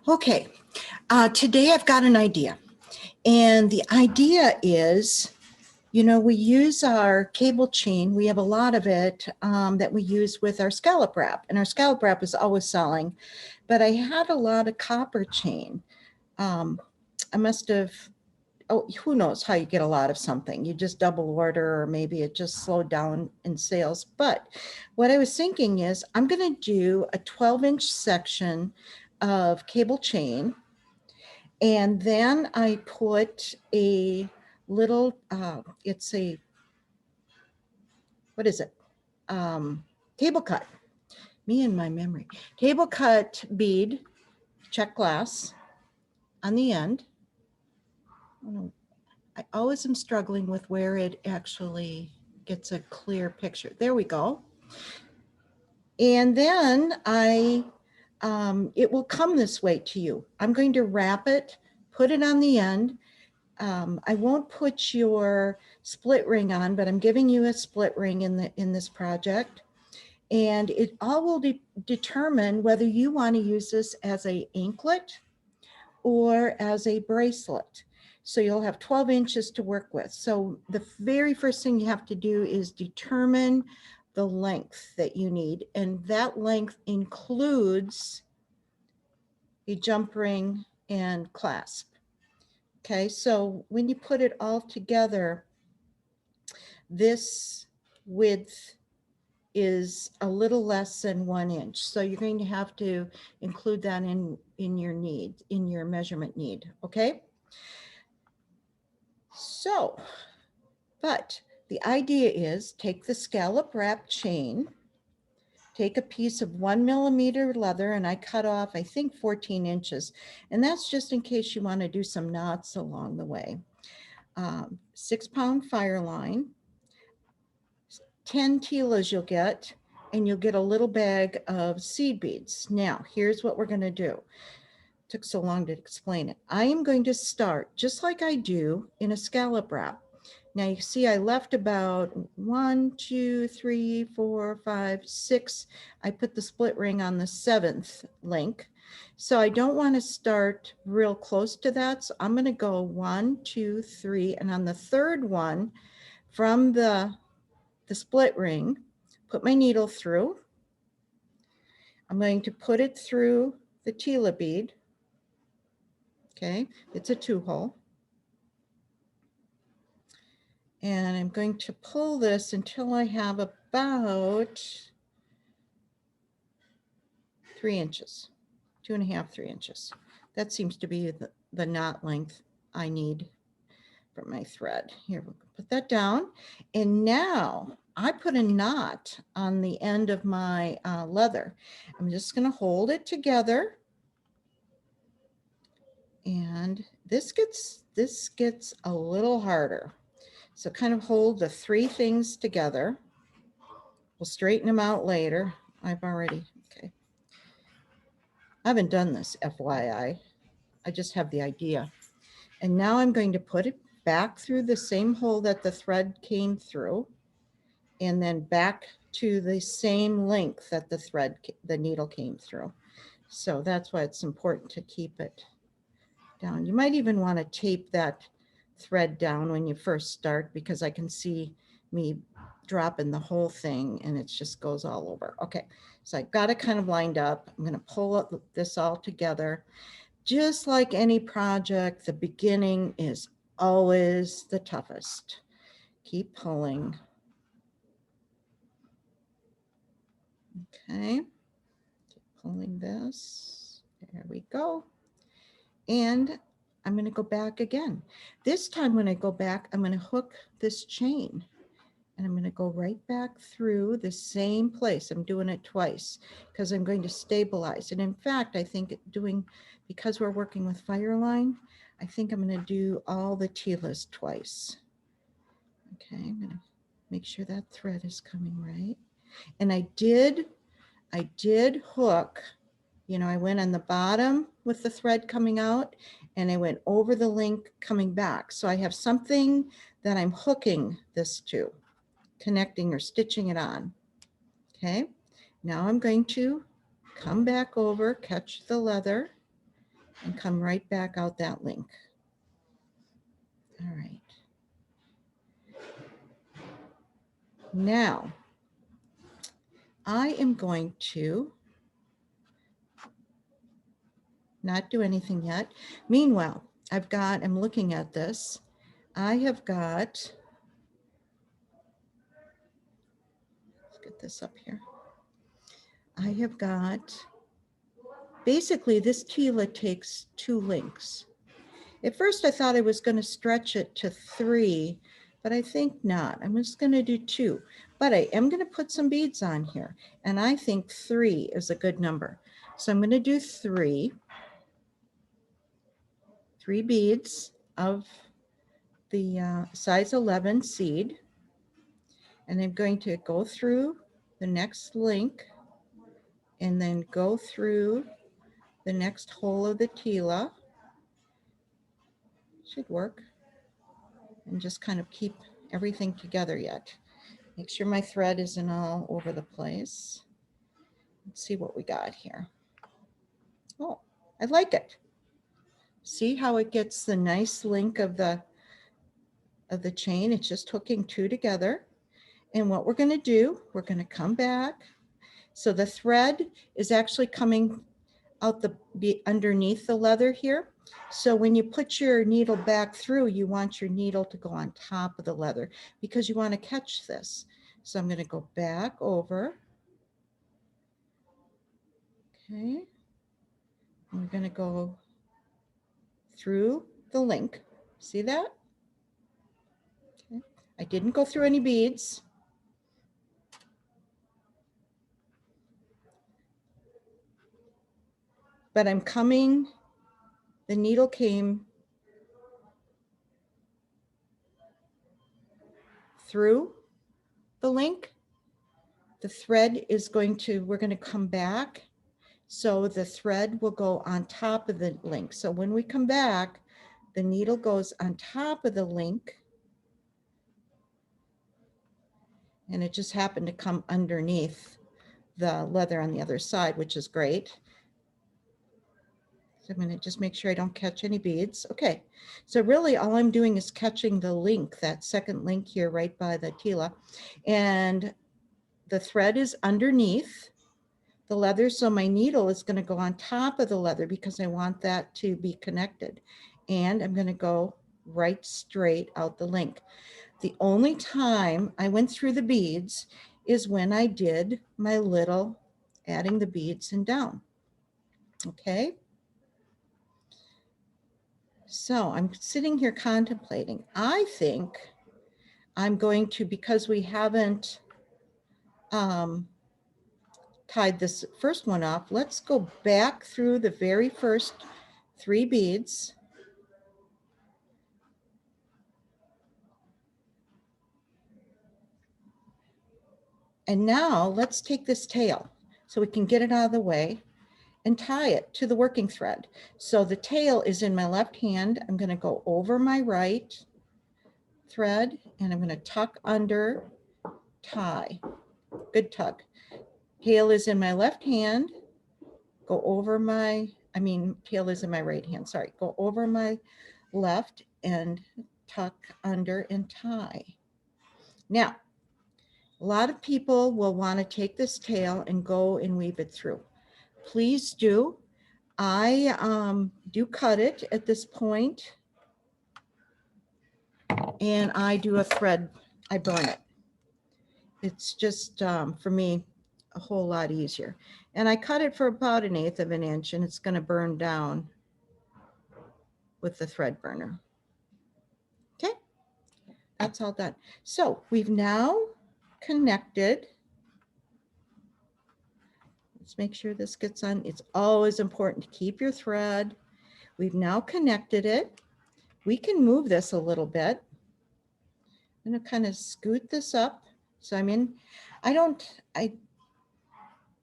Okay, today I've got an idea. And the idea is, we use our cable chain. We have a lot of it that we use with our scallop wrap. And our scallop wrap is always selling. But I had a lot of copper chain. I must have, who knows how you get a lot of something. You just double order, or maybe it just slowed down in sales. But what I was thinking is I'm going to do a 12-inch section of cable chain. And then I put a little, it's a, what is it? Table cut, me and my memory. Table cut bead, check glass on the end. I always am struggling with where it actually gets a clear picture. There we go. And then it will come this way to you. I'm going to wrap it, put it on the end. I won't put your split ring on, but I'm giving you a split ring in this project. And it all will determine whether you want to use this as an anklet or as a bracelet. So you'll have 12 inches to work with. So the very first thing you have to do is determine the length that you need. And that length includes a jump ring and clasp. Okay, so when you put it all together, this width is a little less than 1 inch. So you're going to have to include that in your need, in your measurement need, okay? So, but the idea is take the scallop wrap chain, take a piece of 1 millimeter leather, and I cut off, I think 14 inches. And that's just in case you want to do some knots along the way. 6-pound fire line, 10 tilas you'll get, and you'll get a little bag of seed beads. Now, here's what we're going to do. It took so long to explain it. I am going to start just like I do in a scallop wrap. Now you see I left about 1, 2, 3, 4, 5, 6. I put the split ring on the 7th link. So I don't want to start real close to that. So I'm going to go 1, 2, 3. And on the 3rd one from the split ring, put my needle through. I'm going to put it through the tila bead. Okay, it's a 2-hole. And I'm going to pull this until I have about 3 inches, 2.5, 3 inches. That seems to be the knot length I need for my thread. Here, we'll put that down. And now I put a knot on the end of my leather. I'm just going to hold it together. And this gets a little harder. So kind of hold the 3 things together. We'll straighten them out later. Okay. I haven't done this, FYI. I just have the idea. And now I'm going to put it back through the same hole that the thread came through, and then back to the same length that the needle came through. So that's why it's important to keep it down. You might even want to tape that thread down when you first start, because I can see me dropping the whole thing and it just goes all over. Okay, so I got it kind of lined up. I'm going to pull this all together. Just like any project, the beginning is always the toughest. Keep pulling. Okay, keep pulling this. There we go. And I'm going to go back again. This time when I go back, I'm going to hook this chain. And I'm going to go right back through the same place. I'm doing it twice because I'm going to stabilize. And in fact, I think because we're working with fire line, I think I'm going to do all the tilas twice. Okay, I'm going to make sure that thread is coming right. And I did hook, I went on the bottom with the thread coming out, and I went over the link coming back. So I have something that I'm hooking this to, connecting or stitching it on. Okay, now I'm going to come back over, catch the leather, and come right back out that link. All right. Now, I am going to not do anything yet. Meanwhile, I'm looking at this. I have got, let's get this up here. I have got, basically this tila takes 2 links. At first I thought I was going to stretch it to 3, but I think not. I'm just going to do 2, but I am going to put some beads on here, and I think 3 is a good number. So I'm going to do 3 beads of the size 11 seed, and I'm going to go through the next link and then go through the next hole of the tila. Should work. And just kind of keep everything together yet. Make sure my thread isn't all over the place. Let's see what we got here. Oh, I like it. See how it gets the nice link of the chain? It's just hooking 2 together. And what we're going to do, we're going to come back. So the thread is actually coming out underneath the leather here. So when you put your needle back through, you want your needle to go on top of the leather because you want to catch this. So I'm going to go back over. Okay. And we're going to go through the link. See that? Okay. I didn't go through any beads. But I'm coming, the needle came through the link. The thread is we're going to come back. So the thread will go on top of the link. So when we come back, the needle goes on top of the link. And it just happened to come underneath the leather on the other side, which is great. So I'm going to just make sure I don't catch any beads. Okay, so really all I'm doing is catching the link, that second link here right by the tila. And the thread is underneath the leather, so my needle is going to go on top of the leather because I want that to be connected. And I'm going to go right straight out the link. The only time I went through the beads is when I did my little adding the beads and down. Okay. So I'm sitting here contemplating. I think I'm going to, because we haven't tied this first one off, let's go back through the very first 3 beads. And now let's take this tail so we can get it out of the way and tie it to the working thread. So the tail is in my left hand. I'm going to go over my right thread and I'm going to tuck under, tie. Good tug. Tail is in my left hand. Go over tail is in my right hand. Sorry. Go over my left and tuck under and tie. Now, a lot of people will want to take this tail and go and weave it through. Please do. I do cut it at this point, and I do a thread. I burn it. It's just, for me, a whole lot easier. And I cut it for about 1/8 of an inch, and it's going to burn down with the thread burner. Okay, that's all done. So we've now connected. Let's make sure this gets on. It's always important to keep your thread. We've now connected it. We can move this a little bit. I'm going to kind of scoot this up. So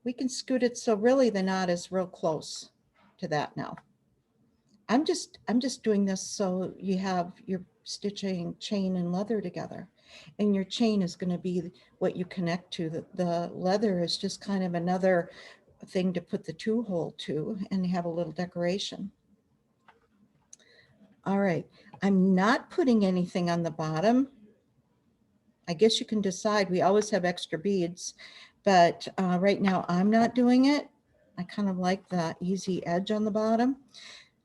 we can scoot it so really the knot is real close to that now. I'm just doing this so you have your stitching chain and leather together. And your chain is going to be what you connect to. The leather is just kind of another thing to put the 2-hole to and have a little decoration. All right, I'm not putting anything on the bottom. I guess you can decide. We always have extra beads, but right now I'm not doing it. I kind of like the easy edge on the bottom.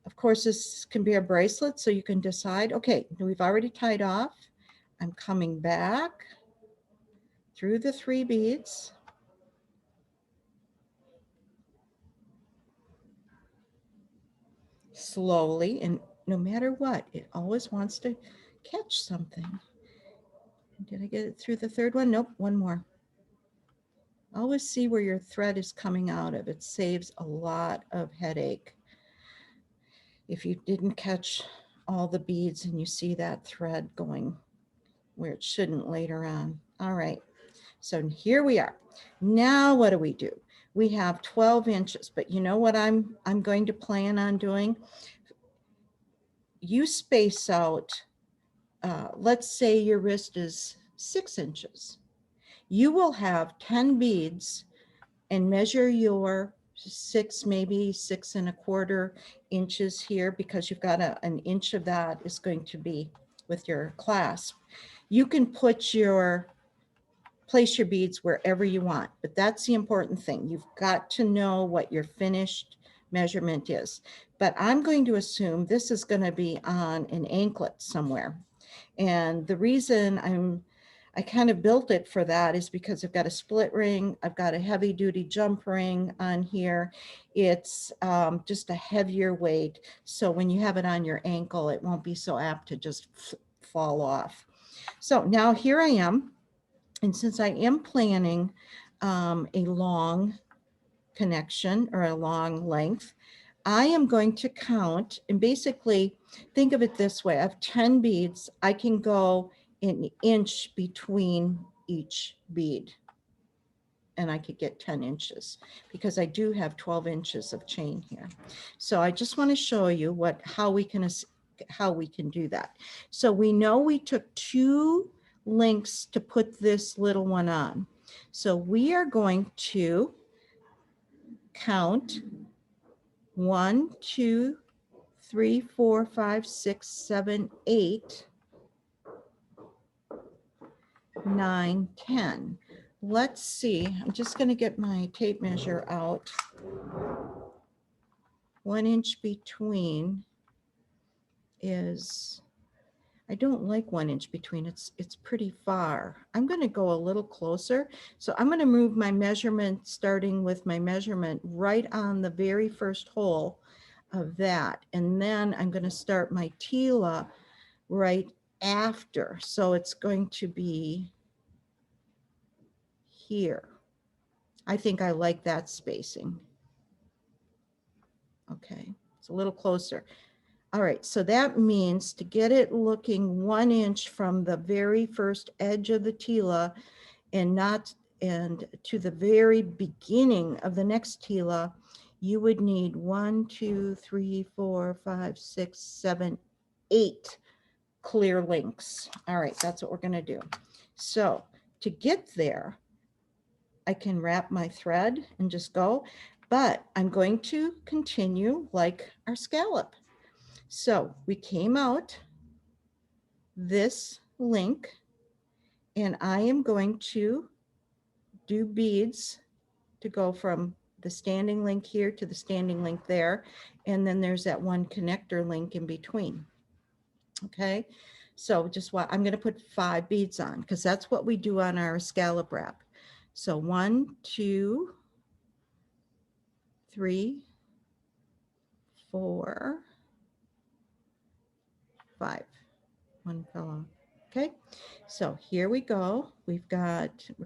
Of course, this can be a bracelet, so you can decide. Okay, we've already tied off. I'm coming back through the 3 beads. Slowly, and no matter what, it always wants to catch something. Did I get it through the 3rd one? Nope, one more. Always see where your thread is coming out of. It saves a lot of headache. If you didn't catch all the beads and you see that thread going where it shouldn't later on. All right, so here we are. Now what do? We have 12 inches, but you know what I'm going to plan on doing? You space out, let's say your wrist is 6 inches. You will have 10 beads and measure your 6, maybe 6¼ inches here, because you've got an inch of that is going to be with your clasp. You can place your beads wherever you want, but that's the important thing. You've got to know what your finished measurement is. But I'm going to assume this is going to be on an anklet somewhere. And the reason I kind of built it for that is because I've got a split ring. I've got a heavy duty jump ring on here. It's just a heavier weight. So when you have it on your ankle, it won't be so apt to just fall off. So now here I am. And since I am planning a long connection or a long length, I am going to count, and basically think of it this way. I have 10 beads. I can go an inch between each bead, and I could get 10 inches because I do have 12 inches of chain here. So I just want to show you how we can do that. So we know we took 2 links to put this little one on. So we are going to count 1, 2, 3, 4, 5, 6, 7, 8, 9, 10. Let's see. I'm just going to get my tape measure out. 1 inch between is, I don't like 1 inch between. It's pretty far. I'm going to go a little closer. So I'm going to move my measurement, starting with my measurement right on the very first hole of that. And then I'm going to start my tila right after. So it's going to be here. I think I like that spacing. Okay, it's a little closer. All right, so that means to get it looking 1 inch from the very first edge of the tila and to the very beginning of the next tila, you would need 1, 2, 3, 4, 5, 6, 7, 8 clear links. All right, that's what we're going to do. So to get there, I can wrap my thread and just go, but I'm going to continue like our scallop. So we came out this link, and I am going to do beads to go from the standing link here to the standing link there, and then there's that one connector link in between. Okay, so just what I'm going to put 5 beads on, because that's what we do on our scallop wrap. So 1, 2, 3, 4, 5. One fell off. Okay, so here we go. We're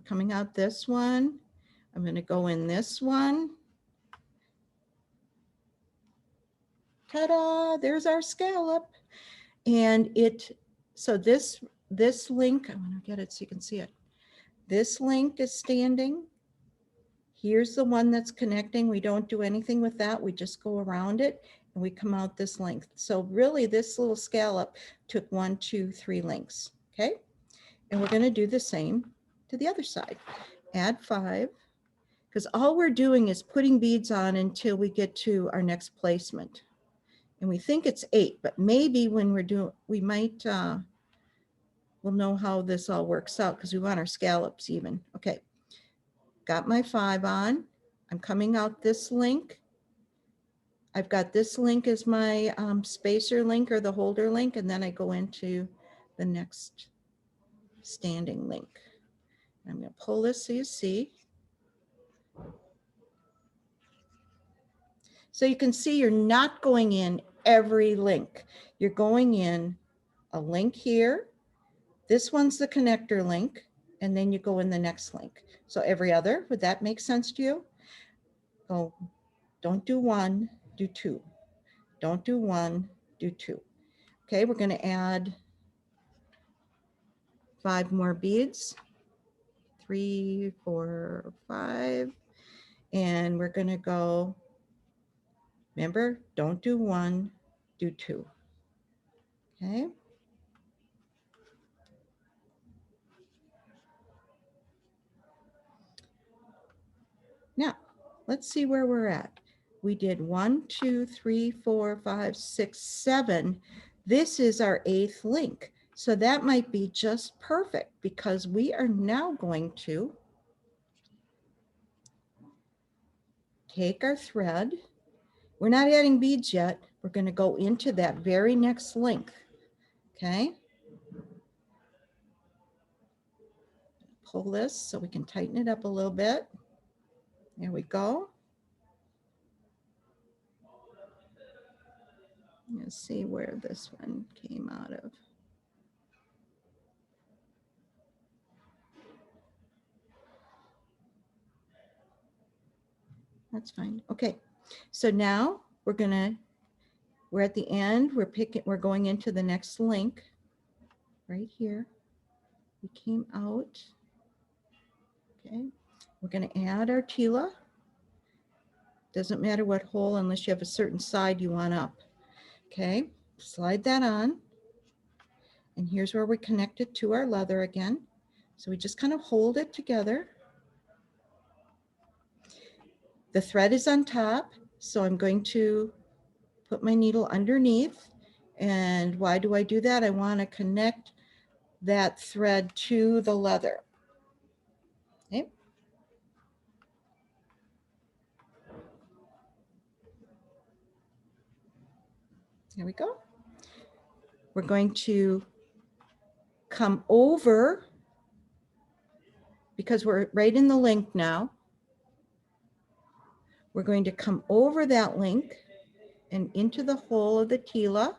coming out this one. I'm going to go in this one. Ta-da, there's our scallop. And so this link, I want to get it so you can see it. This link is standing. Here's the one that's connecting. We don't do anything with that. We just go around it and we come out this length. So really this little scallop took 1, 2, 3 links. Okay, and we're going to do the same to the other side. Add 5, because all we're doing is putting beads on until we get to our next placement. And we think it's 8, but maybe when we're doing, we might, we'll know how this all works out because we want our scallops even. Okay, got my 5 on. I'm coming out this link. I've got this link as my spacer link or the holder link, and then I go into the next standing link. I'm going to pull this so you see. So you can see you're not going in every link. You're going in a link here. This one's the connector link, and then you go in the next link. So every other, would that make sense to you? Go, don't do 1, do 2. Don't do 1, do 2. Okay, we're going to add 5 more beads. 3, 4, 5. And we're going to go, remember, don't do 1, do 2. Okay. Now, let's see where we're at. We did 1, 2, 3, 4, 5, 6, 7. This is our 8th link. So that might be just perfect because we are now going to take our thread. We're not adding beads yet. We're going to go into that very next link. Okay. Pull this so we can tighten it up a little bit. There we go. Let's see where this one came out of. That's fine. Okay. So now we're at the end. We're going into the next link right here. We came out. Okay. We're going to add our tila. Doesn't matter what hole unless you have a certain side you want up. Okay. Slide that on. And here's where we connect it to our leather again. So we just kind of hold it together. The thread is on top, so I'm going to put my needle underneath. And why do I do that? I want to connect that thread to the leather. Okay. There we go. We're going to come over, because we're right in the link now. We're going to come over that link and into the hole of the tila.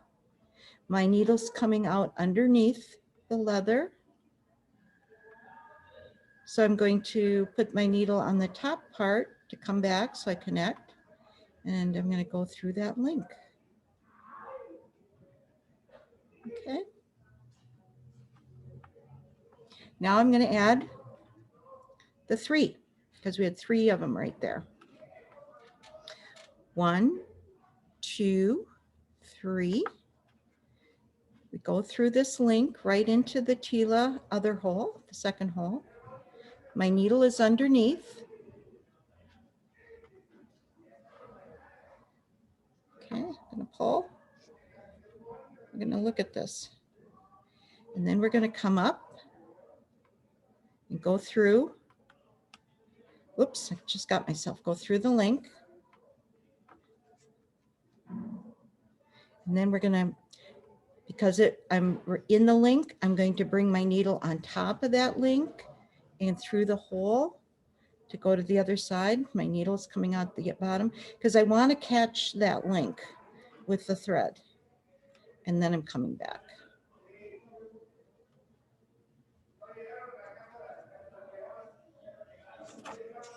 My needle's coming out underneath the leather. So I'm going to put my needle on the top part to come back so I connect. And I'm going to go through that link. Okay. Now I'm going to add the 3 because we had 3 of them right there. 1, 2, 3. We go through this link right into the tila other hole, the second hole. My needle is underneath. Okay, I'm going to pull. We're going to look at this. And then we're going to come up and go through. Whoops, I just got myself. Go through the link. And then we're going to, because I'm in the link, I'm going to bring my needle on top of that link and through the hole to go to the other side. My needle is coming out the bottom because I want to catch that link with the thread. And then I'm coming back.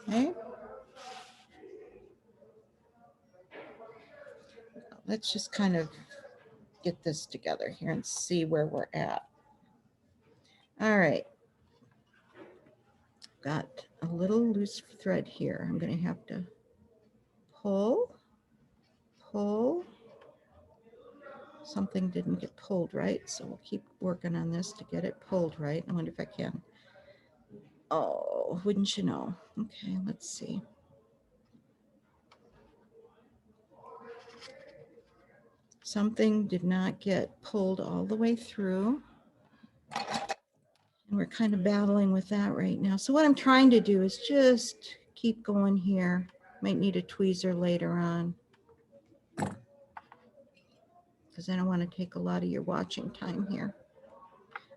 Okay. Let's just kind of get this together here and see where we're at. All right. Got a little loose thread here. I'm going to have to pull. Something didn't get pulled right, so we'll keep working on this to get it pulled right. I wonder if I can. Oh, wouldn't you know? Okay, let's see. something did not get pulled all the way through. And we're kind of battling with that right now. So what I'm trying to do is just keep going here. Might need a tweezer later on, because I don't want to take a lot of your watching time here.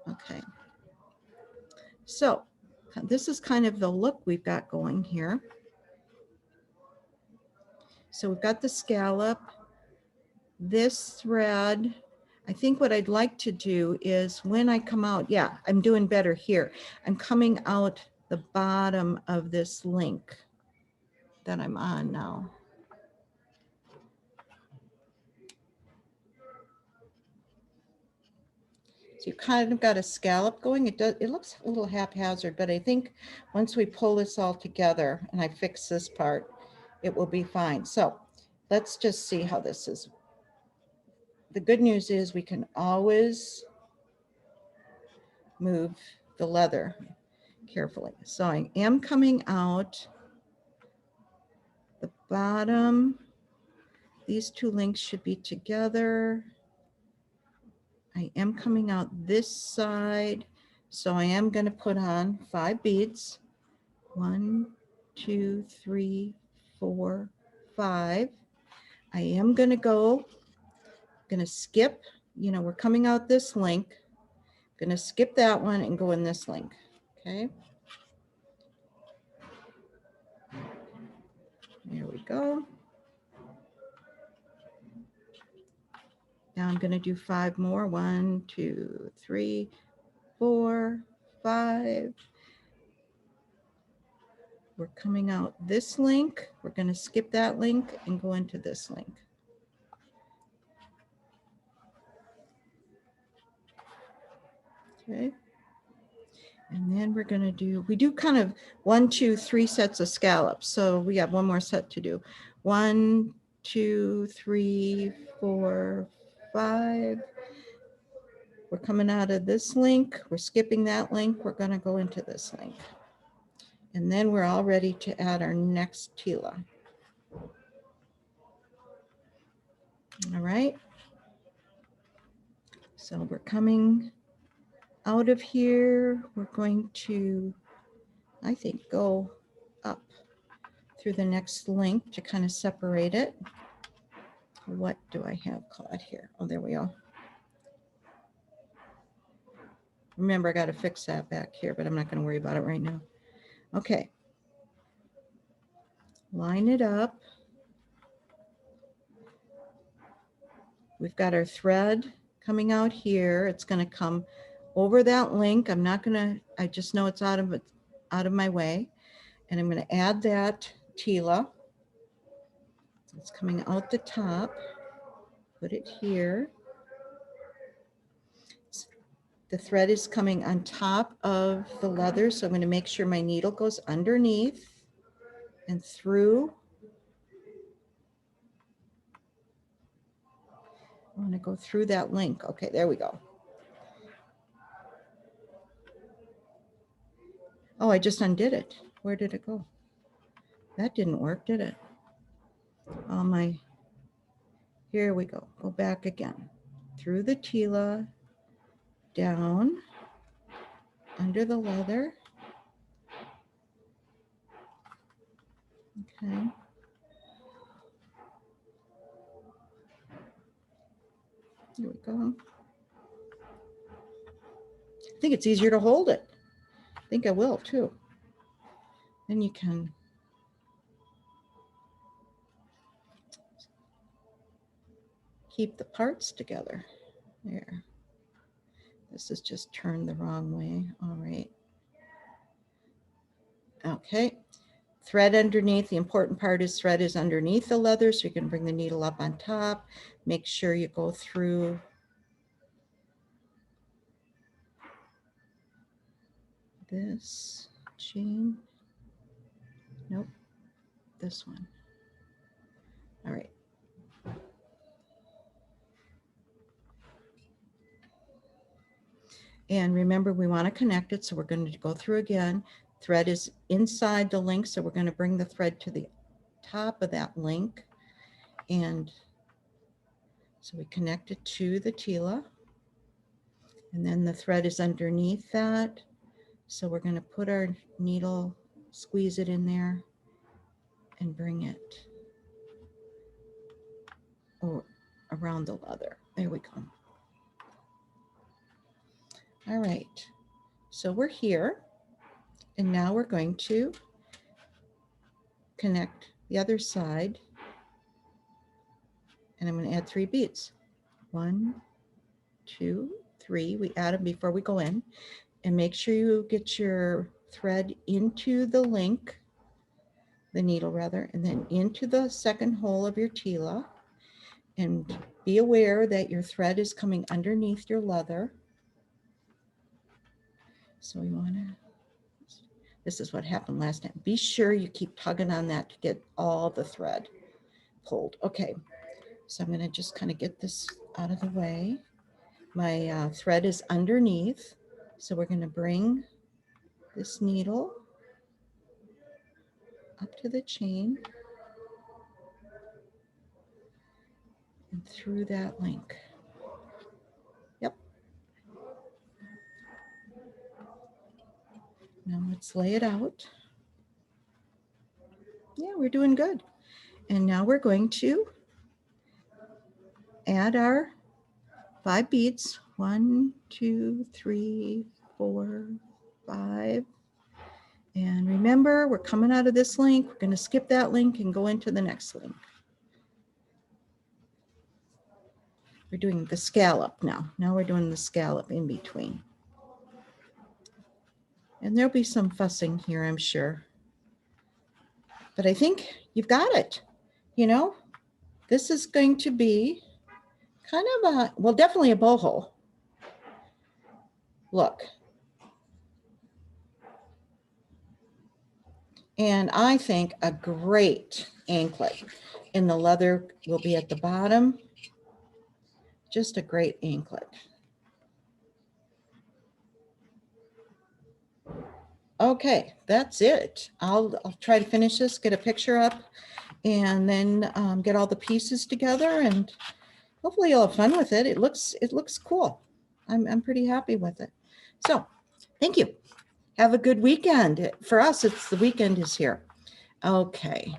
Okay. So this is kind of the look we've got going here. So we've got the scallop, this thread. I think what I'd like to do is when I come out, yeah, I'm doing better here. I'm coming out the bottom of this link that I'm on now. So you've kind of got a scallop going. It looks a little haphazard, but I think once we pull this all together and I fix this part, it will be fine. So let's just see how this is. The good news is we can always move the leather carefully. So I am coming out the bottom. These two links should be together. I am coming out this side. So I am going to put on 5 beads. 1, 2, 3, 4, 5. I am going to skip, we're coming out this link. Going to skip that one and go in this link. Okay. There we go. Now I'm going to do 5 more. 1, 2, 3, 4, 5. We're coming out this link. We're going to skip that link and go into this link. Okay. And then we're going to we do kind of 1, 2, 3 sets of scallops. So we have one more set to do. 1, 2, 3, 4, 5. We're coming out of this link. We're skipping that link. We're going to go into this link. And then we're all ready to add our next tila. All right. So we're coming out of here. We're going to, I think, go up through the next link to kind of separate it. What do I have caught here? Oh, there we go. Remember, I got to fix that back here, but I'm not going to worry about it right now. Okay. Line it up. We've got our thread coming out here. It's going to come over that link. I'm not going to, I just know it's out of my way. And I'm going to add that tila. It's coming out the top. Put it here. The thread is coming on top of the leather, so I'm going to make sure my needle goes underneath and through. I want to go through that link. Okay, there we go. Oh, I just undid it. Where did it go? That didn't work, did it? Oh, here we go. Go back again. Through the tila, down, under the leather. Okay. Here we go. I think it's easier to hold it. I think I will too. Then you can keep the parts together. There. This is just turned the wrong way. All right. Okay. Thread underneath. The important part is thread is underneath the leather, so you can bring the needle up on top. Make sure you go through this chain. Nope. This one. All right. And remember, we want to connect it, so we're going to go through again. Thread is inside the link, so we're going to bring the thread to the top of that link and So we connect it to the tila, and then the thread is underneath that. So we're going to put our needle, squeeze it in there, and bring it around the leather. There we go. All right, so we're here, and now we're going to connect the other side, and I'm going to add 3 beads. 1, 2, 3. We add them before we go in, and make sure you get your thread into the link, the needle rather, and then into the second hole of your tila, and be aware that your thread is coming underneath your leather. So we want to, this is what happened last time. Be sure you keep tugging on that to get all the thread pulled. Okay, so I'm going to just kind of get this out of the way. My thread is underneath, so we're going to bring this needle up to the chain and through that link. Yep. Now let's lay it out. Yeah, we're doing good. And now we're going to add our 5 beads. 1, 2, 3, 4, 5. And remember, we're coming out of this link. We're going to skip that link and go into the next link. We're doing the scallop now. Now we're doing the scallop in between. And there'll be some fussing here, I'm sure. But I think you've got it. You know, this is going to be kind of a, well, definitely a boho look. And I think a great anklet. And the leather will be at the bottom. Just a great anklet. Okay, that's it. I'll try to finish this, get a picture up, and then get all the pieces together, and hopefully you'll have fun with it. It looks cool. I'm pretty happy with it. So thank you. Have a good weekend. For us, it's the weekend is here. Okay.